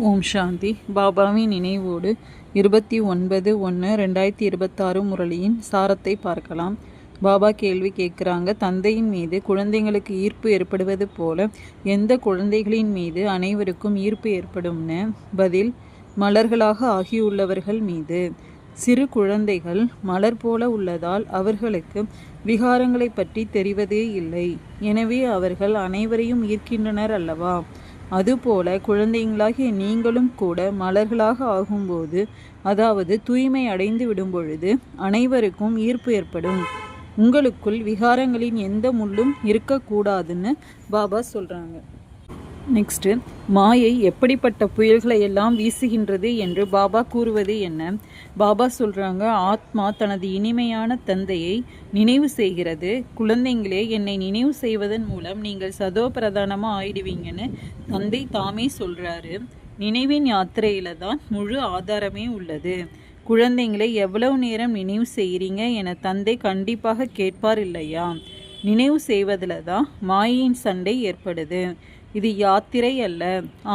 ஓம் சாந்தி. பாபாவின் நினைவோடு 29/1/2026 முரளியின் சாரத்தை பார்க்கலாம். பாபா கேள்வி கேட்குறாங்க. தந்தையின் மீது குழந்தைங்களுக்கு ஈர்ப்பு ஏற்படுவது போல எந்த குழந்தைகளின் மீது அனைவருக்கும் ஈர்ப்பு ஏற்படும்னு? பதில், மலர்களாக ஆகியுள்ளவர்கள் மீது. சிறு குழந்தைகள் மலர் போல உள்ளதால் அவர்களுக்கு விகாரங்களை பற்றி தெரிவதே இல்லை. எனவே அவர்கள் அனைவரையும் ஈர்க்கின்றனர் அல்லவா? அதுபோல குழந்தைங்களாகிய நீங்களும் கூட மலர்களாக ஆகும்போது, அதாவது தூய்மை அடைந்து விடும் பொழுது அனைவருக்கும் ஈர்ப்பு ஏற்படும். உங்களுக்குள் விகாரங்களின் எந்த முள்ளும் இருக்கக்கூடாதுன்னு பாபா சொல்கிறாங்க. நெக்ஸ்ட்டு, மாயை எப்படிப்பட்ட புயல்களை எல்லாம் வீசுகின்றது என்று பாபா கூறுவது என்ன? பாபா சொல்கிறாங்க, ஆத்மா தனது இனிமையான தந்தையை நினைவு செய்கிறது. குழந்தைங்களே, என்னை நினைவு செய்வதன் மூலம் நீங்கள் சதோபிரதானமாக ஆயிடுவீங்கன்னு தந்தை தாமே சொல்கிறாரு. நினைவின் யாத்திரையில் தான் முழு ஆதாரமே உள்ளது. குழந்தைங்களை எவ்வளவு நேரம் நினைவு செய்கிறீங்க என தந்தை கண்டிப்பாக கேட்பார் இல்லையா? நினைவு செய்வதில் தான் மாயையின் சண்டை ஏற்படுது. இது யாத்திரை அல்ல,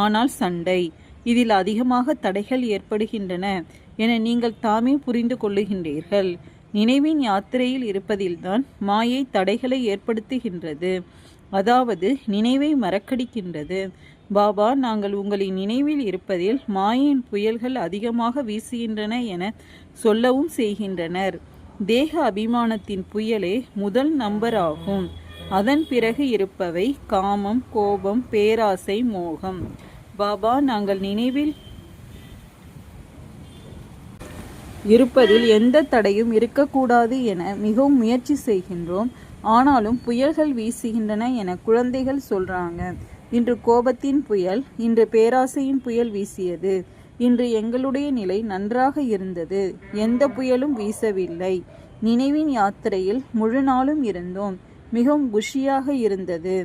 ஆனால் சண்டை. இதில் அதிகமாக தடைகள் ஏற்படுகின்றன என நீங்கள் தாமே புரிந்து கொள்ளுகின்றீர்கள். நினைவின் யாத்திரையில் இருப்பதில்தான் மாயை தடைகளை ஏற்படுத்துகின்றது, அதாவது நினைவை மறக்கடிக்கின்றது. பாபா, நாங்கள் உங்களின் நினைவில் இருப்பதில் மாயையின் புயல்கள் அதிகமாக வீசுகின்றன என சொல்லவும் செய்கின்றனர். தேக அபிமானத்தின் புயலே முதல் நம்பர் ஆகும். அதன் பிறகு இருப்பவை காமம், கோபம், பேராசை, மோகம். பாபா, நாங்கள் நினைவில் இருப்பதில் எந்த தடையும் இருக்கக்கூடாது என மிகவும் முயற்சி செய்கின்றோம். ஆனாலும் புயல்கள் வீசுகின்றன என குழந்தைகள் சொல்றாங்க. இன்று கோபத்தின் புயல், இன்று பேராசையின் புயல் வீசியது. இன்று எங்களுடைய நிலை நன்றாக இருந்தது. எந்த புயலும் வீசவில்லை. நினைவின் யாத்திரையில் முழு நாளும் இருந்தோம். மிகவும் குஷியாக இருந்தது.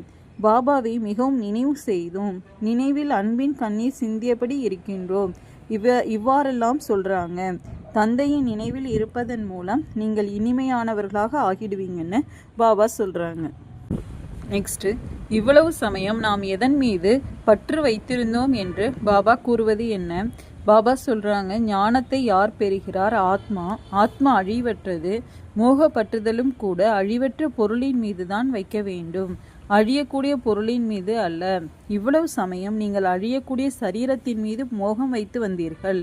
பாபாவை மிகவும் நினைவு செய்தோம். நினைவில் அன்பின் கண்ணீர் சிந்தியபடி இருக்கின்றோம். இவ்வாறெல்லாம் சொல்றாங்க. தந்தையின் நினைவில் இருப்பதன் மூலம் நீங்கள் இனிமையானவர்களாக ஆகிடுவீங்கன்னு பாபா சொல்றாங்க. நெக்ஸ்ட், இவ்வளவு சமயம் நாம் எதன் மீது பற்று வைத்திருந்தோம் என்று பாபா கூறுவது என்ன? பாபா சொல்றாங்க, ஞானத்தை யார் பெறுகிறார்? ஆத்மா. ஆத்மா அழிவற்றது. மோகப்பற்றுதலும் கூட அழிவற்ற பொருளின் மீது தான் வைக்க வேண்டும், அழியக்கூடிய பொருளின் மீது அல்ல. இவ்வளவு சமயம் நீங்கள் அழியக்கூடிய சரீரத்தின் மீது மோகம் வைத்து வந்தீர்கள்.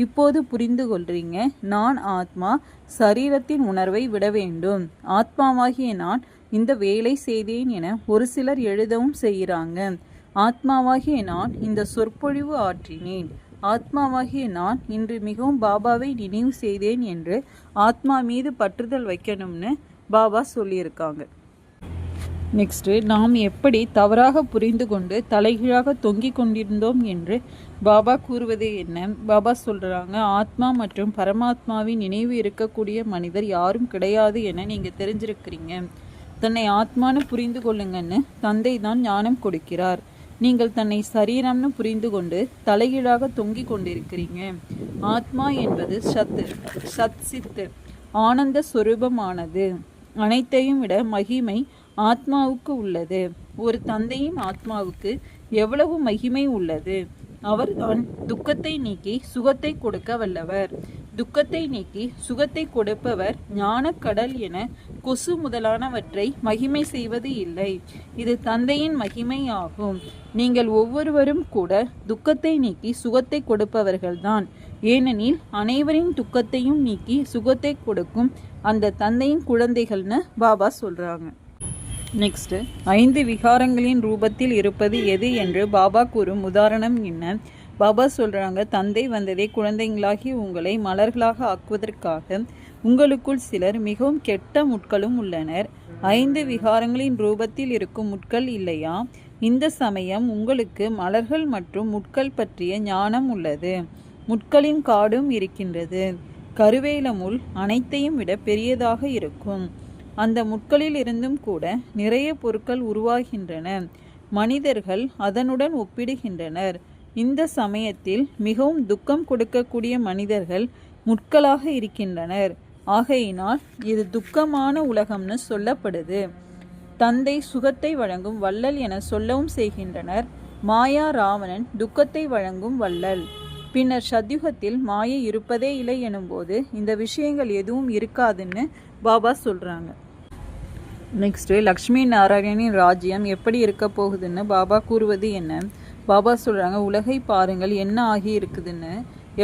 இப்போது புரிந்து கொள்றீங்க, நான் ஆத்மா, சரீரத்தின் உணர்வை விட வேண்டும். ஆத்மாவாகிய நான் இந்த வேலை செய்தேன் என ஒரு சிலர் எழுதவும் செய்கிறாங்க. ஆத்மாவாகிய நான் இந்த சொற்பொழிவு ஆற்றினேன். ஆத்மாவாகிய நான் இன்று மிகவும் பாபாவை நினைவு செய்தேன் என்று ஆத்மா மீது பற்றுதல் வைக்கணும்னு பாபா சொல்லியிருக்காங்க. நெக்ஸ்ட்டு, நாம் எப்படி தவறாக புரிந்து கொண்டு தலைகீழாக தொங்கிக் கொண்டிருந்தோம் என்று பாபா கூறுவது என்ன? பாபா சொல்கிறாங்க, ஆத்மா மற்றும் பரமாத்மாவின் நினைவு இருக்கக்கூடிய மனிதர் யாரும் கிடையாது என நீங்கள் தெரிஞ்சிருக்கிறீங்க. தன்னை ஆத்மானு புரிந்து கொள்ளுங்கன்னு தந்தை தான் ஞானம் கொடுக்கிறார். நீங்கள் தன்னை சரீரம்னு புரிந்து கொண்டு தலைகீழாக தொங்கிக் கொண்டிருக்கிறீங்க. ஆத்மா என்பது சத் சித்து ஆனந்த ஸ்வரூபமானது. அனைத்தையும் விட மகிமை ஆத்மாவுக்கு உள்ளது. ஒரு தந்தையின் ஆத்மாவுக்கு எவ்வளவு மகிமை உள்ளது! அவர்தான் துக்கத்தை நீக்கி சுகத்தை கொடுக்க வல்லவர். துக்கத்தை நீக்கி சுகத்தை கொடுப்பவர் ஞானக்கடல் என கொசு முதலானவற்றை மகிமை செய்வது இல்லை. இது தந்தையின் மகிமை ஆகும். நீங்கள் ஒவ்வொருவரும் கூட துக்கத்தை நீக்கி சுகத்தை கொடுப்பவர்கள்தான். ஏனெனில் அனைவரின் துக்கத்தையும் நீக்கி சுகத்தை கொடுக்கும் அந்த தந்தையின் குழந்தைகள்னு பாபா சொல்றாங்க. நெக்ஸ்ட், 5 விகாரங்களின் ரூபத்தில் இருப்பது எது என்று பாபா கூறும் உதாரணம் என்ன? பாபா சொல்றாங்க, தந்தை வந்ததே குழந்தைங்களாகி உங்களை மலர்களாக ஆக்குவதற்காக. உங்களுக்குள் சிலர் மிகவும் கெட்ட முட்களும் உள்ளனர். 5 விகாரங்களின் ரூபத்தில் இருக்கும் முட்கள் இல்லையா? இந்த சமயம் உங்களுக்கு மலர்கள் மற்றும் முட்கள் பற்றிய ஞானம் உள்ளது. முட்களின் காடும் இருக்கின்றது. கருவேல முள் அனைத்தையும் விட பெரியதாக இருக்கும். அந்த முட்களில் இருந்தும் கூட நிறைய பொருட்கள் உருவாகின்றன. மனிதர்கள் அதனுடன் ஒப்பிடுகின்றனர். இந்த சமயத்தில் மிகவும் துக்கம் கொடுக்கக்கூடிய மனிதர்கள் முட்களாக இருக்கின்றனர். ஆகையினால் இது துக்கமான உலகம்னு சொல்லப்படுது. தந்தை சுகத்தை வழங்கும் வள்ளல் என சொல்லவும் செய்கின்றனர். மாயா ராவணன் துக்கத்தை வழங்கும் வள்ளல். பின்னர் சத்யுகத்தில் மாயை இருப்பதே இல்லை எனும்போது இந்த விஷயங்கள் எதுவும் இருக்காதுன்னு பாபா சொல்றாங்க. நெக்ஸ்ட், லக்ஷ்மி நாராயணனின் ராஜ்யம் எப்படி இருக்க போகுதுன்னு பாபா கூறுவது என்ன? பாபா சொல்றாங்க, உலகை பாருங்கள் என்ன ஆகி இருக்குதுன்னு.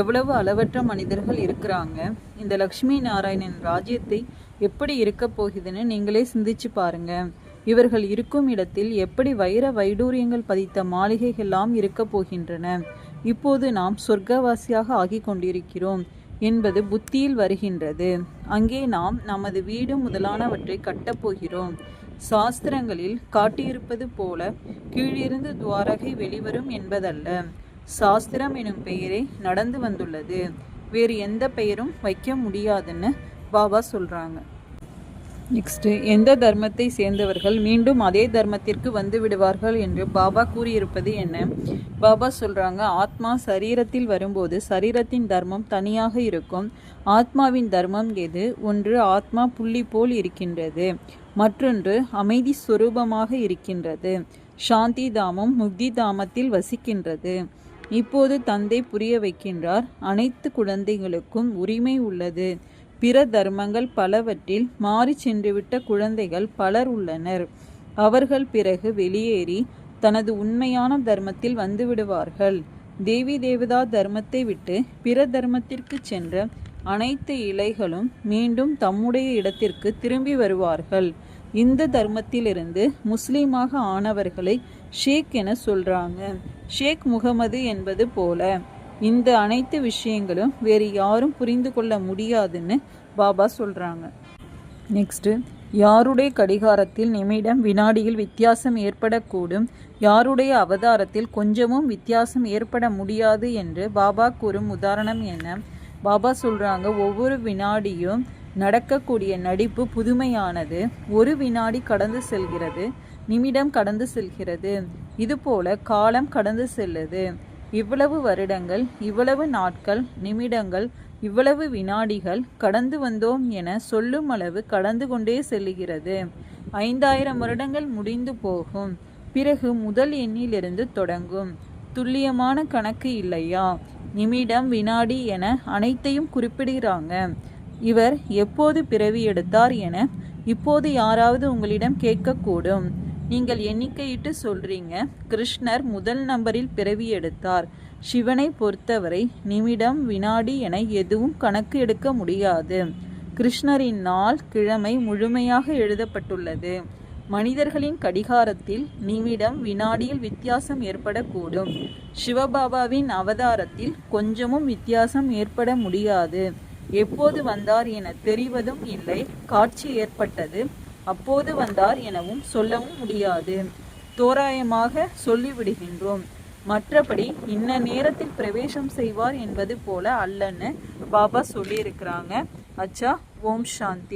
எவ்வளவு அளவற்ற மனிதர்கள் இருக்கிறாங்க. இந்த லக்ஷ்மி நாராயணன் ராஜ்யத்தை எப்படி இருக்க போகுதுன்னு நீங்களே சிந்திச்சு பாருங்க. இவர்கள் இருக்கும் இடத்தில் எப்படி வைர வைடூரியங்கள் பதித்த மாளிகைகள்லாம் இருக்க போகின்றன. இப்போது நாம் சொர்க்கவாசியாக ஆகி கொண்டிருக்கிறோம் என்பது புத்தியில் வருகின்றது. அங்கே நாம் நமது வீடு முதலானவற்றை கட்டப்போகிறோம். சாஸ்திரங்களில் காட்டியிருப்பது போல கீழிருந்து துவாரகை வெளிவரும் என்பதல்ல. சாஸ்திரம் எனும் பெயரே நடந்து வந்துள்ளது. வேறு எந்த பெயரும் வைக்க முடியாதுன்னு பாபா சொல்றாங்க. நெக்ஸ்ட், எந்த தர்மத்தை சேர்ந்தவர்கள் மீண்டும் அதே தர்மத்திற்கு வந்து விடுவார்கள் என்று பாபா கூறியிருப்பது என்ன? பாபா சொல்றாங்க, ஆத்மா சரீரத்தில் வரும்போது சரீரத்தின் தர்மம் தனியாக இருக்கும். ஆத்மாவின் தர்மம் எது? ஒன்று ஆத்மா புள்ளி போல் இருக்கின்றது, மற்றொன்று அமைதி ஸ்வரூபமாக இருக்கின்றது. சாந்தி தாமம் முக்தி தாமத்தில் வசிக்கின்றது. இப்போது தந்தை புரிய வைக்கின்றார், அனைத்து குழந்தைகளுக்கும் உரிமை உள்ளது. பிற தர்மங்கள் பலவற்றில் மாறி சென்றுவிட்ட குழந்தைகள் பலர் உள்ளனர். அவர்கள் பிறகு வெளியேறி தனது உண்மையான தர்மத்தில் வந்துவிடுவார்கள். தேவி தேவதா தர்மத்தை விட்டு பிற தர்மத்திற்கு சென்ற அனைத்து இலைகளும் மீண்டும் தம்முடைய இடத்திற்கு திரும்பி வருவார்கள். இந்த தர்மத்திலிருந்து முஸ்லீமாக ஆனவர்களை ஷேக் என சொல்றாங்க. ஷேக் முகமது என்பது போல இந்த அனைத்து விஷயங்களும் வேறு யாரும் புரிந்து கொள்ள முடியாதுன்னு பாபா சொல்றாங்க. நெக்ஸ்ட், யாருடைய கடிகாரத்தில் நிமிடம் வினாடியில் வித்தியாசம் ஏற்படக்கூடும், யாருடைய அவதாரத்தில் கொஞ்சமும் வித்தியாசம் ஏற்பட முடியாது என்று பாபா கூறும் உதாரணம் என்ன? பாபா சொல்றாங்க, ஒவ்வொரு வினாடியும் நடக்கக்கூடிய நடிப்பு புதுமையானது. ஒரு வினாடி கடந்து செல்கிறது, நிமிடம் கடந்து செல்கிறது, இதுபோல காலம் கடந்து செல்லுது. இவ்வளவு வருடங்கள், இவ்வளவு நாட்கள், நிமிடங்கள், இவ்வளவு வினாடிகள் கடந்து வந்தோம் என சொல்லும் அளவு கடந்து கொண்டே செல்லுகிறது. 5000 வருடங்கள் முடிந்து போகும். பிறகு முதல் எண்ணிலிருந்து தொடங்கும். துல்லியமான கணக்கு இல்லையா? நிமிடம் வினாடி என அனைத்தையும் குறிப்பிடுகிறாங்க. இவர் எப்போது பிறவி எடுத்தார் என இப்போது யாராவது உங்களிடம் கேட்கக்கூடும். நீங்கள் எண்ணிக்கையிட்டு சொல்றீங்க, கிருஷ்ணர் முதல் நம்பரில் பிறவி எடுத்தார். சிவனை பொறுத்தவரை நிமிடம் வினாடி என எதுவும் கணக்கு எடுக்க முடியாது. கிருஷ்ணரின் நாள் கிழமை முழுமையாக எழுதப்பட்டுள்ளது. மனிதர்களின் கடிகாரத்தில் நிமிடம் வினாடியில் வித்தியாசம் ஏற்படக்கூடும். சிவபாபாவின் அவதாரத்தில் கொஞ்சமும் வித்தியாசம் ஏற்பட முடியாது. எப்போது வந்தார் என தெரிவதும் இல்லை. காட்சி ஏற்பட்டது, அப்போது வந்தார் எனவும் சொல்லவும் முடியாது. தோராயமாக சொல்லிவிடுகின்றோம். மற்றபடி இன்ன நேரத்தில் பிரவேசம் செய்வார் என்பது போல அல்லன்னு பாபா சொல்லியிருக்கிறாங்க. அச்சா, ஓம் சாந்தி.